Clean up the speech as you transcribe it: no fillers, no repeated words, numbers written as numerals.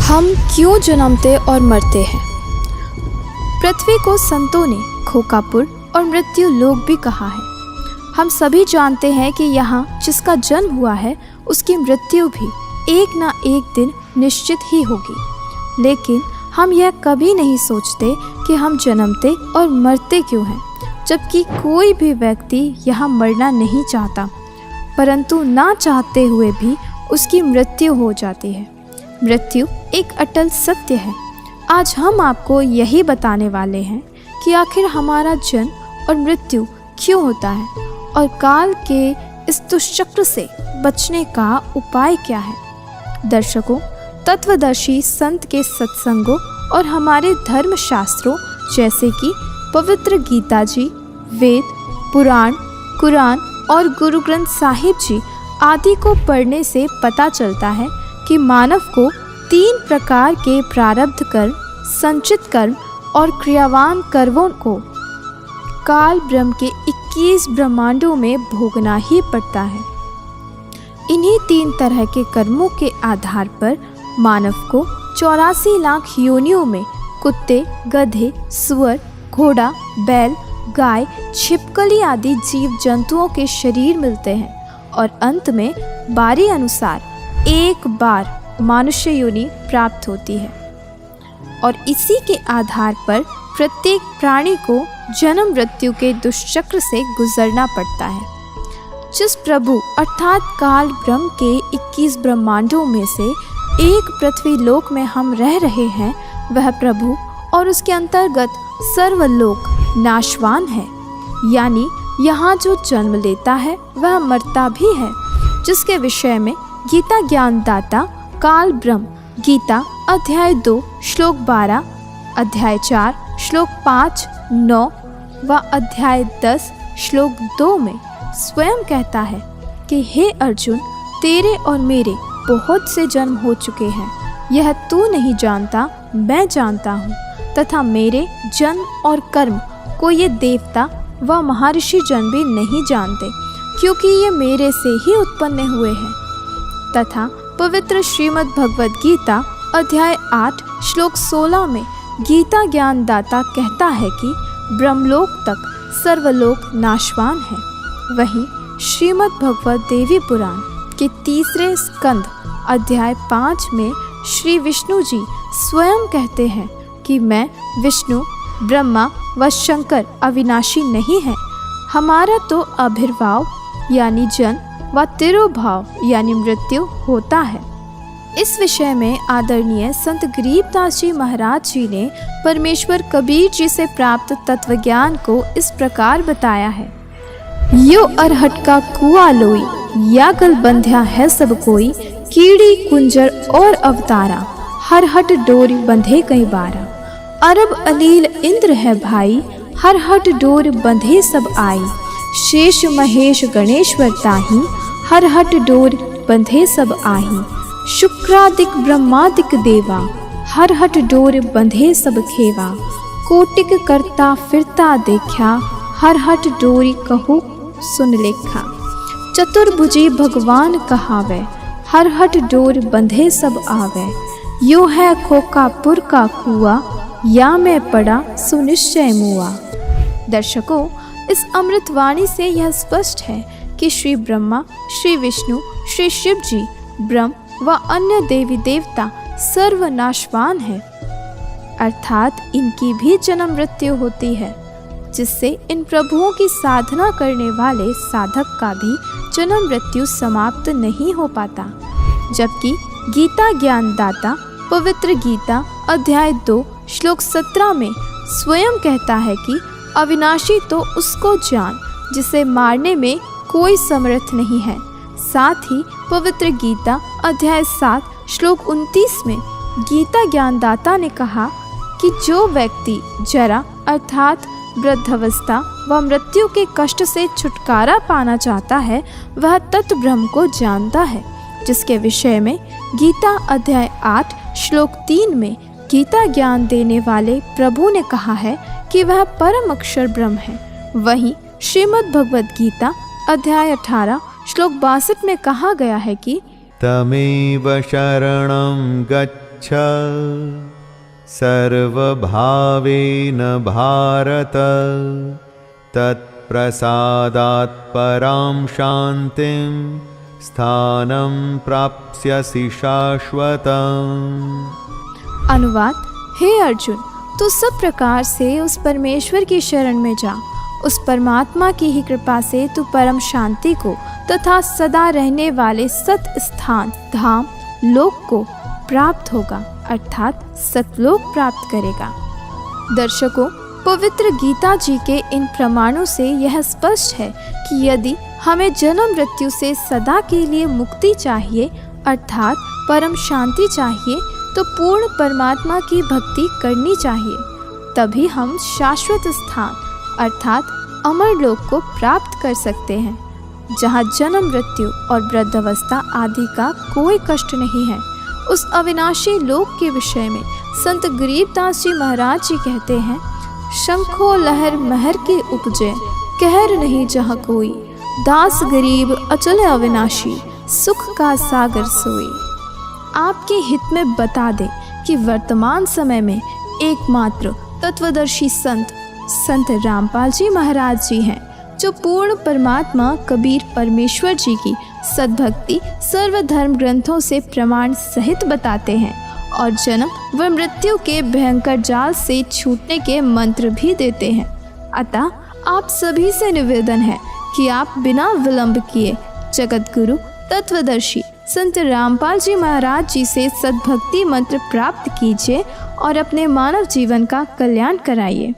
हम क्यों जन्मते और मरते हैं। पृथ्वी को संतों ने खोकापुर और मृत्यु लोक भी कहा है। हम सभी जानते हैं कि यहाँ जिसका जन्म हुआ है उसकी मृत्यु भी एक ना एक दिन निश्चित ही होगी, लेकिन हम यह कभी नहीं सोचते कि हम जन्मते और मरते क्यों हैं, जबकि कोई भी व्यक्ति यहाँ मरना नहीं चाहता, परंतु ना चाहते हुए भी उसकी मृत्यु हो जाती है। मृत्यु एक अटल सत्य है। आज हम आपको यही बताने वाले हैं कि आखिर हमारा जन्म और मृत्यु क्यों होता है और काल के इस दुष्चक्र से बचने का उपाय क्या है। दर्शकों, तत्वदर्शी संत के सत्संगों और हमारे धर्म शास्त्रों जैसे कि पवित्र गीता जी, वेद, पुराण, कुरान और गुरु ग्रंथ साहिब जी आदि को पढ़ने से पता चलता है कि मानव को 3 प्रकार के प्रारब्ध कर्म, संचित कर्म और क्रियावान कर्मों को काल ब्रह्म के 21 ब्रह्मांडों में भोगना ही पड़ता है। इन्हीं 3 तरह के कर्मों के आधार पर मानव को 84 लाख योनियों में कुत्ते, गधे, सुअर, घोड़ा, बैल, गाय, छिपकली आदि जीव जंतुओं के शरीर मिलते हैं और अंत में बारी अनुसार एक बार मनुष्य योनि प्राप्त होती है। और इसी के आधार पर प्रत्येक प्राणी को जन्म मृत्यु के दुष्चक्र से गुजरना पड़ता है। जिस प्रभु अर्थात काल ब्रह्म के 21 ब्रह्मांडों में से एक पृथ्वी लोक में हम रह रहे हैं, वह प्रभु और उसके अंतर्गत सर्वलोक नाशवान है, यानी यहाँ जो जन्म लेता है वह मरता भी है, जिसके विषय में गीता ज्ञानदाता काल ब्रह्म गीता अध्याय 2 श्लोक 12, अध्याय 4 श्लोक 5, 9 व अध्याय 10 श्लोक 2 में स्वयं कहता है कि हे अर्जुन, तेरे और मेरे बहुत से जन्म हो चुके हैं, यह तू नहीं जानता, मैं जानता हूँ, तथा मेरे जन्म और कर्म को ये देवता व महर्षि जन भी नहीं जानते, क्योंकि ये मेरे से ही उत्पन्न हुए हैं। तथा पवित्र श्रीमद् भगवद गीता अध्याय 8 श्लोक 16 में गीता ज्ञानदाता कहता है कि ब्रह्मलोक तक सर्वलोक नाशवान है। वहीं श्रीमद् भगवद देवी पुराण के 3 स्कंद अध्याय 5 में श्री विष्णु जी स्वयं कहते हैं कि मैं विष्णु, ब्रह्मा व शंकर अविनाशी नहीं है। हमारा तो आविर्भाव यानी जन्म व तिरोभाव यानी मृत्यु होता है। इस विषय में आदरणीय संत गरीबदास जी महाराज जी ने परमेश्वर कबीर जी से प्राप्त तत्वज्ञान को इस प्रकार बताया है। यो अरहट का कुआ लोई, या गल बंध्या है सब कोई, कीड़ी कुंजर और अवतारा, हर हट डोर बंधे कई बारा। अरब अलील इंद्र है भाई, हर हट डोर बंधे सब आई, शेष महेश गणेश्वर ताही, हर हट डोर बंधे सब आही। शुक्रादिक ब्रह्मादिक देवा, हर हट डोर बंधे सब खेवा। कोटिक करता फिरता देखा, हर हट डोरी कहो सुन लेखा। चतुर्भुजी भगवान कहावे, हर हट डोर बंधे सब आवे। यो है खोकापुर का कुआ, या मैं पड़ा सुनिश्चय मुआ। दर्शकों, इस अमृतवाणी से यह स्पष्ट है कि श्री ब्रह्मा, श्री विष्णु, श्री शिव जी, ब्रह्म व अन्य देवी देवता सर्वनाशवान है, अर्थात इनकी भी जन्म मृत्यु होती है, जिससे इन प्रभुओं की साधना करने वाले साधक का भी जन्म मृत्यु समाप्त नहीं हो पाता। जबकि गीता ज्ञानदाता पवित्र गीता अध्याय 2 श्लोक 17 में स्वयं कहता है कि अविनाशी तो उसको जान जिसे मारने में कोई समर्थ नहीं है। साथ ही पवित्र गीता अध्याय 7 श्लोक 29 में गीता ज्ञानदाता ने कहा कि जो व्यक्ति जरा अर्थात वृद्धावस्था व मृत्यु के कष्ट से छुटकारा पाना चाहता है, वह तत् ब्रह्म को जानता है, जिसके विषय में गीता अध्याय 8 श्लोक 3 में गीता ज्ञान देने वाले प्रभु ने कहा है कि वह परम अक्षर ब्रह्म है। वहीं श्रीमद् भगवद गीता अध्याय 18 श्लोक 62 में कहा गया है कि तमेव शरणं गच्छ गच्छ सर्वभावेन भारत तत्प्रसादात् परां शान्तिं स्थानं प्राप्स्यसि शाश्वतम्। अनुवाद: हे अर्जुन, तू सब प्रकार से उस परमेश्वर की शरण में जा। उस परमात्मा की ही कृपा से तू परम शांति को तथा सदा रहने वाले सत स्थान, धाम, लोक को प्राप्त होगा, अर्थात सतलोक प्राप्त करेगा। दर्शकों, पवित्र गीता जी के इन प्रमाणों से यह स्पष्ट है कि यदि हमें जन्म मृत्यु से सदा के लिए मुक्ति चाहिए, अर्थात परम शांति चाहिए, तो पूर्ण परमात्मा की भक्ति करनी चाहिए। तभी हम शाश्वत स्थान अर्थात अमर लोक को प्राप्त कर सकते हैं, जहाँ जन्म मृत्यु और वृद्धावस्था आदि का कोई कष्ट नहीं है। उस अविनाशी लोक के विषय में संत गरीबदास जी महाराज जी कहते हैं, शंखो लहर महर के उपजे, कहर नहीं जहाँ कोई, दास गरीब अचल अविनाशी, सुख का सागर सोई। आपके हित में बता दें कि वर्तमान समय में एकमात्र तत्वदर्शी संत रामपाल जी महाराज जी हैं, जो पूर्ण परमात्मा कबीर परमेश्वर जी की सद्भक्ति सर्वधर्म ग्रंथों से प्रमाण सहित बताते हैं और जन्म व मृत्यु के भयंकर जाल से छूटने के मंत्र भी देते हैं। अतः आप सभी से निवेदन है कि आप बिना विलंब किए जगत गुरु तत्वदर्शी संत रामपाल जी महाराज जी से सद्भक्ति मंत्र प्राप्त कीजिए और अपने मानव जीवन का कल्याण कराइए।